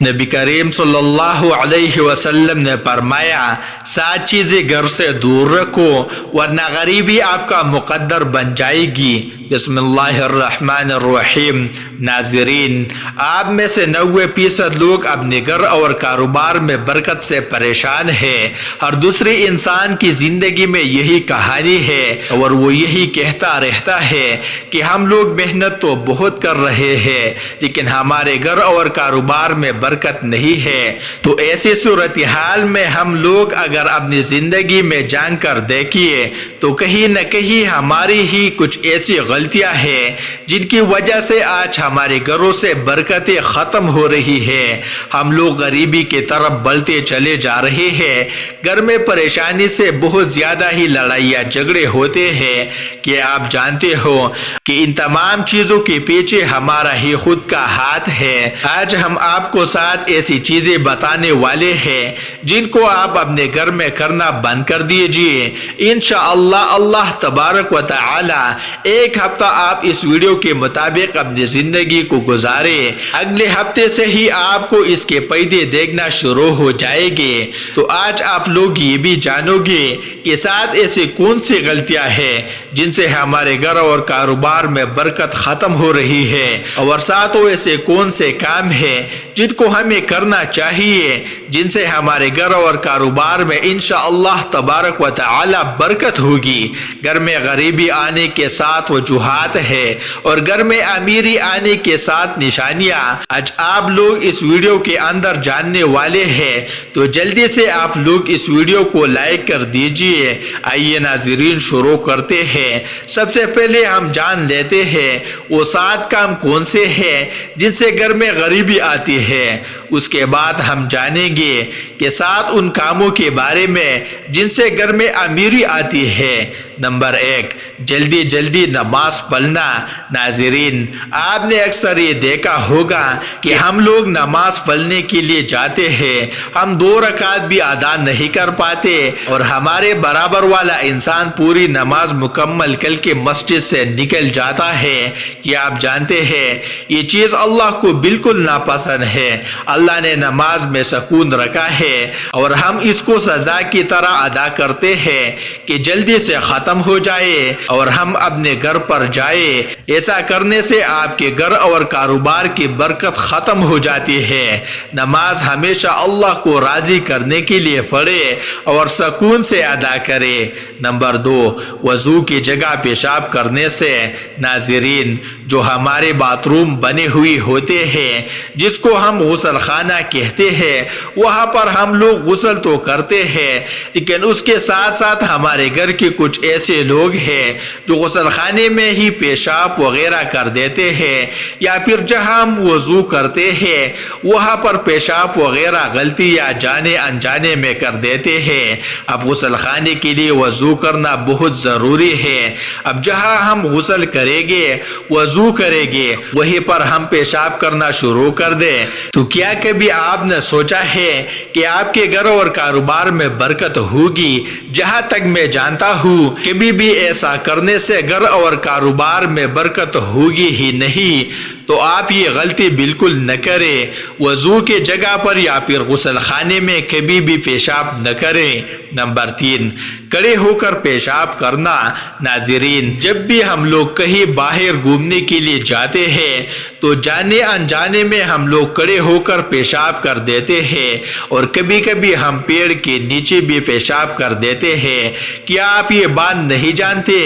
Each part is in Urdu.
نبی کریم صلی اللہ علیہ وسلم نے فرمایا 7 چیزیں گھر سے دور رکھو ورنہ غریبی آپ کا مقدر بن جائے گی۔ بسم اللہ الرحمن الرحیم۔ ناظرین، آپ میں سے 90% لوگ اپنے گھر اور کاروبار میں برکت سے پریشان ہیں۔ ہر دوسرے انسان کی زندگی میں یہی کہانی ہے اور وہ یہی کہتا رہتا ہے کہ ہم لوگ محنت تو بہت کر رہے ہیں لیکن ہمارے گھر اور کاروبار میں برکت نہیں ہے۔ تو ایسی صورتحال میں ہم لوگ اگر اپنی زندگی میں جان کر دیکھیے تو کہیں نہ کہیں ہماری ہی کچھ ایسی غلطیاں ہیں جن کی وجہ سے آج ہمارے گھروں سے برکتیں ختم ہو رہی ہے۔ ہم لوگ غریبی کی طرف بڑھتے چلے جا رہے ہیں۔ گھر میں پریشانی سے بہت زیادہ ہی لڑائیاں جھگڑے ہوتے ہیں کہ آپ جانتے ہو کہ ان تمام چیزوں کے پیچھے ہمارا ہی خود کا ہاتھ ہے۔ آج ہم آپ کو 7 ایسی چیزیں بتانے والے ہیں جن کو آپ اپنے گھر میں کرنا بند کر دیجئے۔ انشاءاللہ اللہ تبارک و تعالی ایک ہفتہ آپ اس ویڈیو کے مطابق اپنی زندگی کو گزارے، اگلے ہفتے سے ہی آپ کو اس کے فائدے دیکھنا شروع ہو جائے گے۔ تو آج آپ لوگ یہ بھی جانو گے کہ 7 ایسی کون سی غلطیاں ہیں جن سے ہمارے گھر اور کاروبار میں برکت ختم ہو رہی ہے، اور 7 ایسے کون سے کام ہیں جن کو ہمیں کرنا چاہیے جن سے ہمارے گھر اور کاروبار میں انشاءاللہ تبارک و تعالی برکت ہوگی۔ گھر میں غریبی آنے کے 7 وجوہات ہیں اور گھر میں امیری آنے کے 7 نشانیاں آج آپ لوگ اس ویڈیو کے اندر جاننے والے ہیں۔ تو جلدی سے آپ لوگ اس ویڈیو کو لائک کر دیجئے۔ آئیے ناظرین شروع کرتے ہیں۔ سب سے پہلے ہم جان لیتے ہیں وہ 7 کام کون سے ہیں جن سے گھر میں غریبی آتی ہے۔ اس کے بعد ہم جانیں گے کہ 7 ان کاموں کے بارے میں جن سے گھر میں امیری آتی ہے۔ نمبر 1، جلدی جلدی نماز پڑھنا۔ ناظرین، آپ نے اکثر یہ دیکھا ہوگا کہ ہم لوگ نماز پڑھنے کے لیے جاتے ہیں، ہم 2 رکعت بھی ادا نہیں کر پاتے اور ہمارے برابر والا انسان پوری نماز مکمل کر کے مسجد سے نکل جاتا ہے۔ کہ آپ جانتے ہیں یہ چیز اللہ کو بالکل ناپسند ہے۔ اللہ نے نماز میں سکون رکھا ہے اور ہم اس کو سزا کی طرح ادا کرتے ہیں کہ جلدی سے ختم ہو جائے اور ہم اپنے گھر پر جائے۔ ایسا کرنے سے آپ کے گھر اور کاروبار کی برکت ختم ہو جاتی ہے۔ نماز ہمیشہ اللہ کو راضی کرنے کے لیے پڑھے اور سکون سے ادا کرے۔ نمبر 2، وضو کی جگہ پیشاب کرنے سے۔ ناظرین، جو ہمارے باتھ روم بنے ہوئے ہوتے ہیں جس کو ہم غسل خانہ کہتے ہیں، وہاں پر ہم لوگ غسل تو کرتے ہیں لیکن اس کے ساتھ ساتھ ہمارے گھر کے کچھ ایسے لوگ ہیں جو غسل خانے میں ہی پیشاب وغیرہ کر دیتے ہیں، یا پھر جہاں ہم وضو کرتے ہیں وہاں پر پیشاب وغیرہ غلطی یا جانے انجانے میں کر دیتے ہیں۔ اب غسل خانے کے لیے وضو کرنا بہت ضروری ہے۔ اب جہاں ہم غسل کریں گے، وضو کریں گے، وہیں پر ہم پیشاب کرنا شروع کر دیں تو کیا کبھی آپ نے سوچا ہے کہ آپ کے گھر اور کاروبار میں برکت ہوگی؟ جہاں تک میں جانتا ہوں کبھی بھی ایسا کرنے سے گھر اور کاروبار میں برکت ہوگی ہی نہیں۔ تو آپ یہ غلطی بالکل نہ کریں۔ وضو کے جگہ پر یا پھر غسل خانے میں کبھی بھی پیشاب نہ کریں۔ نمبر 3، کھڑے ہو کر پیشاب کرنا۔ ناظرین، جب بھی ہم لوگ کہیں باہر گھومنے کے لیے جاتے ہیں تو جانے انجانے میں ہم لوگ کھڑے ہو کر پیشاب کر دیتے ہیں اور کبھی کبھی ہم پیڑ کے نیچے بھی پیشاب کر دیتے ہیں۔ کیا آپ یہ بات نہیں جانتے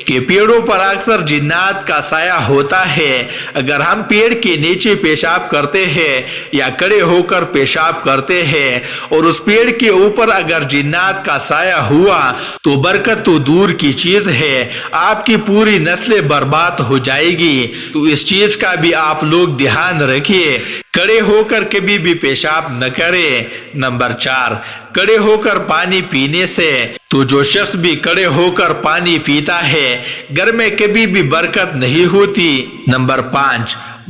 کہ پیڑوں پر اکثر جنات کا سایہ ہوتا ہے؟ اگر ہم پیڑ کے نیچے پیشاب کرتے ہیں یا کھڑے ہو کر پیشاب کرتے ہیں اور اس پیڑ کے اوپر اگر جنات کا سایہ ہوا تو برکت تو دور کی چیز ہے، آپ کی پوری نسل برباد ہو جائے گی۔ تو اس چیز کا بھی آپ لوگ دھیان رکھیے، کھڑے ہو کر کبھی بھی پیشاب نہ کریں۔ نمبر 4، کھڑے ہو کر پانی پینے سے۔ تو جو شخص بھی کھڑے ہو کر پانی پیتا ہے گھر میں کبھی بھی برکت نہیں ہوتی۔ نمبر 5،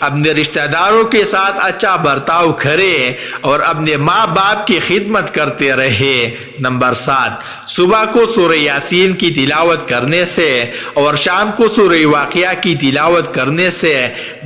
اپنے رشتہ داروں کے ساتھ اچھا برتاؤ کرے اور اپنے ماں باپ کی خدمت کرتے رہے۔ نمبر 7، صبح کو سورہ یاسین کی تلاوت کرنے سے اور شام کو سورہ واقعہ کی تلاوت کرنے سے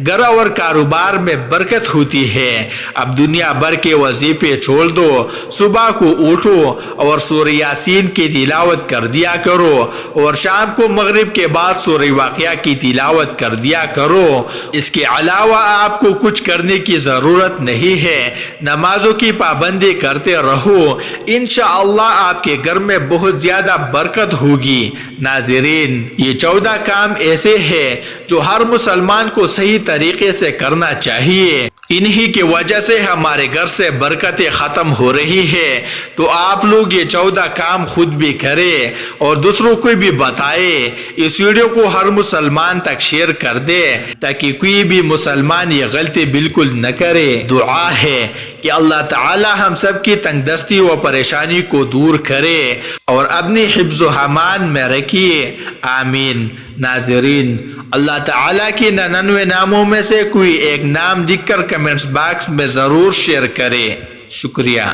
گھر اور کاروبار میں برکت ہوتی ہے۔ اب دنیا بھر کے وظیفے چھوڑ دو، صبح کو اٹھو اور سورہ یاسین کی تلاوت کر دیا کرو اور شام کو مغرب کے بعد سورہ واقعہ کی تلاوت کر دیا کرو۔ اس کے علاوہ آپ کو کچھ کرنے کی ضرورت نہیں ہے، نمازوں کی پابندی کرتے رہو، انشاءاللہ آپ کے گھر میں بہت زیادہ برکت ہوگی۔ ناظرین، یہ 14 کام ایسے ہیں جو ہر مسلمان کو صحیح طریقے سے کرنا چاہیے، انہی کی وجہ سے ہمارے گھر سے برکتیں ختم ہو رہی ہے۔ تو آپ لوگ یہ 14 کام خود بھی کریں اور دوسروں کو بھی بتائیں۔ اس ویڈیو کو ہر مسلمان تک شیئر کر دے تاکہ کوئی بھی مسلمان یہ غلطی بالکل نہ کرے۔ دعا ہے کہ اللہ تعالی ہم سب کی تنگ دستی و پریشانی کو دور کرے اور اپنی حفظ و امان میں رکھیے، آمین۔ ناظرین، اللہ تعالیٰ کی 99 ناموں میں سے کوئی ایک نام لکھ کر کمنٹس باکس میں ضرور شیئر کرے۔ شکریہ۔